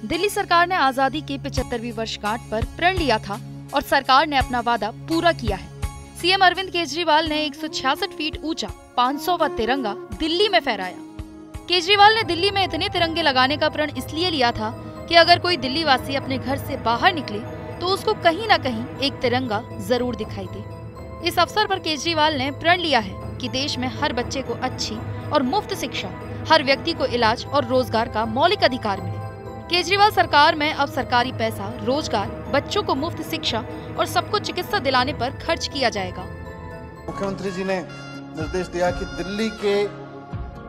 दिल्ली सरकार ने आजादी की 75वीं वर्षगांठ पर प्रण लिया था और सरकार ने अपना वादा पूरा किया है। सीएम अरविंद केजरीवाल ने 166 फीट ऊंचा 500वां तिरंगा दिल्ली में फहराया। केजरीवाल ने दिल्ली में इतने तिरंगे लगाने का प्रण इसलिए लिया था कि अगर कोई दिल्ली वासी अपने घर से बाहर निकले तो उसको कहीं न कहीं एक तिरंगा जरूर दिखाई दे। इस अवसर पर केजरीवाल ने प्रण लिया है कि देश में हर बच्चे को अच्छी और मुफ्त शिक्षा, हर व्यक्ति को इलाज और रोजगार का मौलिक अधिकार मिले। केजरीवाल सरकार में अब सरकारी पैसा, रोजगार, बच्चों को मुफ्त शिक्षा और सबको चिकित्सा दिलाने पर खर्च किया जाएगा। मुख्यमंत्री जी ने निर्देश दिया कि दिल्ली के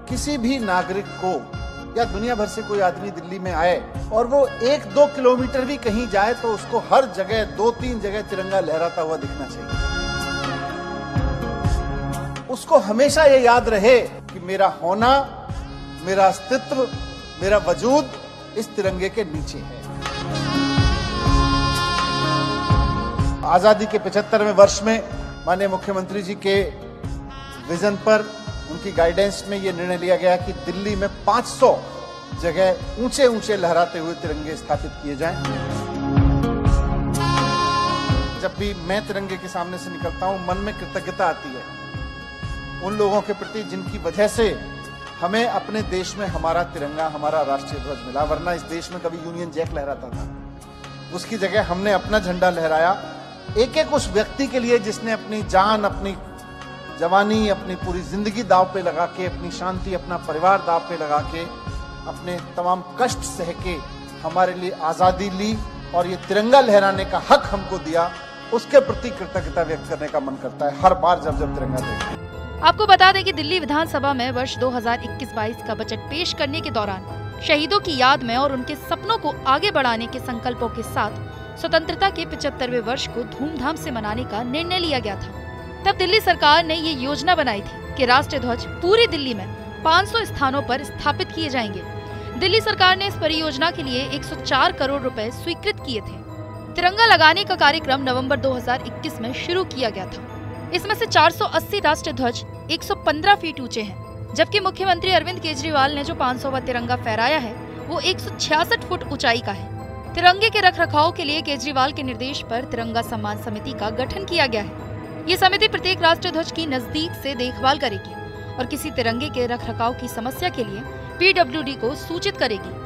किसी भी नागरिक को या दुनिया भर से कोई आदमी दिल्ली में आए और वो 1-2 किलोमीटर भी कहीं जाए तो उसको हर जगह 2-3 जगह तिरंगा लहराता हुआ दिखना चाहिए। उसको हमेशा ये याद रहे कि मेरा होना, मेरा अस्तित्व, मेरा वजूद इस तिरंगे के नीचे है। आजादी के 75वें वर्ष में माननीय मुख्यमंत्री जी के विजन पर, उनकी गाइडेंस में ये निर्णय लिया गया कि दिल्ली में 500 जगह ऊंचे ऊंचे लहराते हुए तिरंगे स्थापित किए जाएं। जब भी मैं तिरंगे के सामने से निकलता हूं, मन में कृतज्ञता आती है उन लोगों के प्रति जिनकी वजह से हमें अपने देश में हमारा तिरंगा, हमारा राष्ट्रीय ध्वज मिला। वरना इस देश में कभी यूनियन जैक लहराता था, उसकी जगह हमने अपना झंडा लहराया। एक एक उस व्यक्ति के लिए जिसने अपनी जान, अपनी जवानी, अपनी पूरी जिंदगी दांव पे लगा के, अपनी शांति, अपना परिवार दांव पे लगा के, अपने तमाम कष्ट सह के हमारे लिए आजादी ली और ये तिरंगा लहराने का हक हमको दिया, उसके प्रति कृतज्ञता व्यक्त करने का मन करता है हर बार जब तिरंगा देखते हैं। आपको बता दें कि दिल्ली विधानसभा में वर्ष 2021-22 का बजट पेश करने के दौरान शहीदों की याद में और उनके सपनों को आगे बढ़ाने के संकल्पों के साथ स्वतंत्रता के 75वें वर्ष को धूमधाम से मनाने का निर्णय लिया गया था। तब दिल्ली सरकार ने ये योजना बनाई थी कि राष्ट्रीय ध्वज पूरी दिल्ली में 500 स्थानों पर स्थापित किए जाएंगे। दिल्ली सरकार ने इस परियोजना के लिए 104 करोड़ रुपए स्वीकृत किए थे। तिरंगा लगाने का कार्यक्रम नवंबर 2021 में शुरू किया गया था। इसमें से 480 राष्ट्रीय ध्वज 115 फीट ऊंचे हैं, जबकि मुख्यमंत्री अरविंद केजरीवाल ने जो 500वां तिरंगा फहराया है वो 166 फुट ऊंचाई का है। तिरंगे के रखरखाव के लिए केजरीवाल के निर्देश पर तिरंगा सम्मान समिति का गठन किया गया है। ये समिति प्रत्येक राष्ट्रीय ध्वज की नजदीक से देखभाल करेगी और किसी तिरंगे के रखरखाव की समस्या के लिए PWD को सूचित करेगी।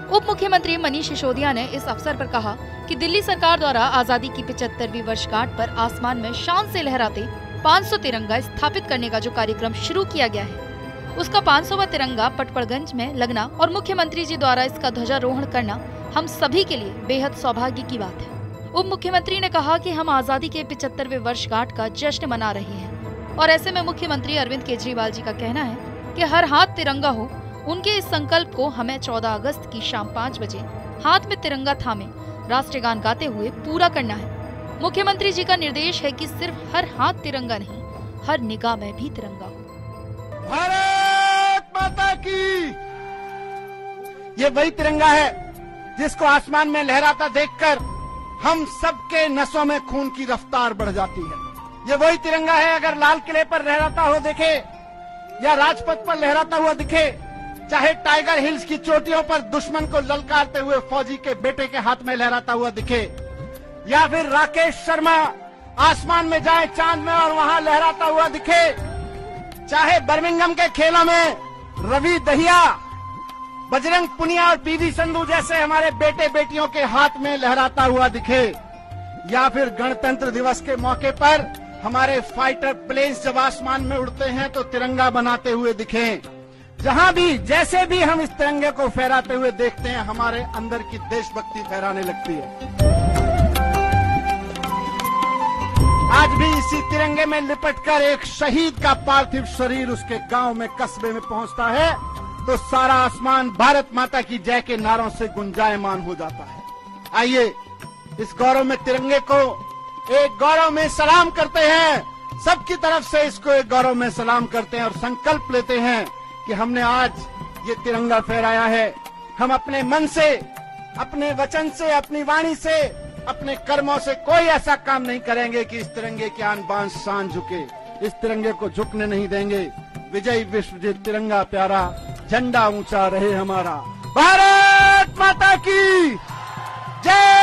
उप मुख्यमंत्री मनीष सिसोदिया ने इस अवसर पर कहा कि दिल्ली सरकार द्वारा आजादी की 75वीं वर्षगांठ पर आसमान में शान से लहराते 500 तिरंगा स्थापित करने का जो कार्यक्रम शुरू किया गया है, उसका 500वां तिरंगा पटपड़गंज में लगना और मुख्यमंत्री जी द्वारा इसका ध्वजारोहण करना हम सभी के लिए बेहद सौभाग्य की बात है। उप मुख्यमंत्री ने कहा कि हम आजादी के 75वें वर्षगांठ का जश्न मना रहे हैं और ऐसे में मुख्यमंत्री अरविंद केजरीवाल जी का कहना है कि हर हाथ तिरंगा हो। उनके इस संकल्प को हमें 14 अगस्त की शाम 5 बजे हाथ में तिरंगा थामे राष्ट्रीय गान गाते हुए पूरा करना है। मुख्यमंत्री जी का निर्देश है कि सिर्फ हर हाथ तिरंगा नहीं, हर निगाह में भी तिरंगा हो। भारत माता की, ये वही तिरंगा है जिसको आसमान में लहराता देखकर हम सबके नसों में खून की रफ्तार बढ़ जाती है। ये वही तिरंगा है, अगर लाल किले पर लहराता हो दिखे या राजपथ पर लहराता हुआ दिखे, चाहे टाइगर हिल्स की चोटियों पर दुश्मन को ललकारते हुए फौजी के बेटे के हाथ में लहराता हुआ दिखे, या फिर राकेश शर्मा आसमान में जाए चांद में और वहां लहराता हुआ दिखे, चाहे बर्मिंघम के खेलों में रवि दहिया, बजरंग पुनिया और पीवी संधू जैसे हमारे बेटे बेटियों के हाथ में लहराता हुआ दिखे, या फिर गणतंत्र दिवस के मौके पर हमारे फाइटर प्लेन्स जब आसमान में उड़ते हैं तो तिरंगा बनाते हुए दिखे। जहां भी जैसे भी हम इस तिरंगे को फहराते हुए देखते हैं, हमारे अंदर की देशभक्ति फहराने लगती है। आज भी इसी तिरंगे में लिपटकर एक शहीद का पार्थिव शरीर उसके गांव में, कस्बे में पहुंचता है तो सारा आसमान भारत माता की जय के नारों से गुंजायमान हो जाता है। आइए इस गौरव में तिरंगे को एक गौरव में सलाम करते हैं, सबकी तरफ से इसको एक गौरव में सलाम करते हैं और संकल्प लेते हैं कि हमने आज ये तिरंगा फहराया है। हम अपने मन से, अपने वचन से, अपनी वाणी से, अपने कर्मों से कोई ऐसा काम नहीं करेंगे कि इस तिरंगे की आन बान शान झुके। इस तिरंगे को झुकने नहीं देंगे। विजय विश्व तिरंगा प्यारा, झंडा ऊंचा रहे हमारा। भारत माता की जय।